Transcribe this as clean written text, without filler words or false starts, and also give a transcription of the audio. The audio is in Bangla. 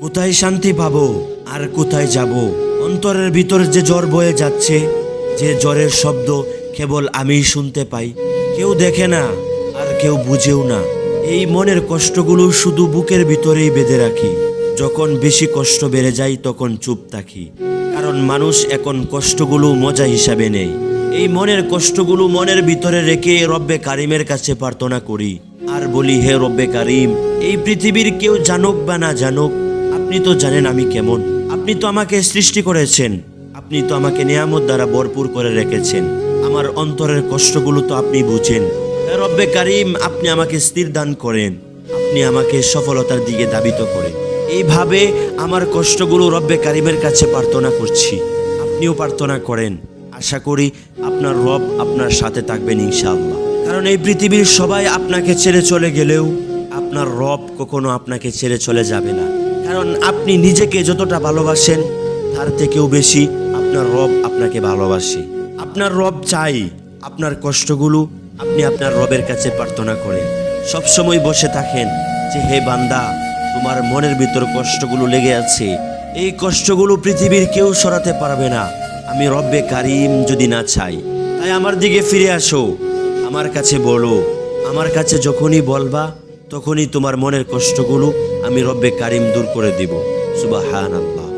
কোথায় শান্তি পাবো আর কোথায় যাব? অন্তরের ভিতর যে জ্বর বয়ে যাচ্ছে, যে জ্বরের শব্দ কেবল আমিই শুনতে পাই, কেউ দেখে না আর কেউ বুঝেও না। এই মনের কষ্টগুলো শুধু বুকের ভিতরেই বেঁধে রাখি। যখন বেশি কষ্ট বেড়ে যায় তখন চুপ থাকি, কারণ মানুষ এখন কষ্টগুলো মজা হিসাবে নেয়। এই মনের কষ্টগুলো মনের ভিতরে রেখে রব্বে কারিমের কাছে প্রার্থনা করি আর বলি, হে রব্বে কারিম, এই পৃথিবীর কেউ জানুক বা না জানুক, আপনি তো জানেন আমি কেমন। আপনি তো আমাকে সৃষ্টি করেছেন, আপনি তো আমাকে নিয়ামত দ্বারা ভরপুর করে রেখেছেন। আমার অন্তরের কষ্টগুলো তো আপনি বুঝেন। হে রব্বে কারিম, আপনি আমাকে স্থির দান করেন, আপনি আমাকে সফলতার দিকে ধাবিত করেন। এইভাবে আমার কষ্টগুলো রব্বে কারিমের কাছে প্রার্থনা করছি। আপনিও প্রার্থনা করেন। আশা করি আপনার রব আপনার সাথে থাকবেন ইনশাআল্লাহ। কারণ এই পৃথিবীর সবাই আপনাকে ছেড়ে চলে গেলেও আপনার রব কখনো আপনাকে ছেড়ে চলে যাবে না। কারণ আপনি নিজেকে যতটা ভালোবাসেন তার থেকেও বেশি আপনার রব আপনাকে ভালোবাসে। আপনার রব চাই আপনার কষ্টগুলো আপনি আপনার রবের কাছে প্রার্থনা করেন। সবসময় বসে থাকেন যে, হে বান্দা, তোমার মনের ভিতর কষ্টগুলো লেগে আছে, এই কষ্টগুলো পৃথিবীর কেউ সরাতে পারবে না, আমি রব্বে কারিম যদি না চাই। তাই আমার দিকে ফিরে আসো, আমার কাছে বলো। আমার কাছে যখনই বলবা তখনই তোমার মনের কষ্টগুলো আমি রব্বে কারিম দূর করে দিব। সুবহানাল্লাহ।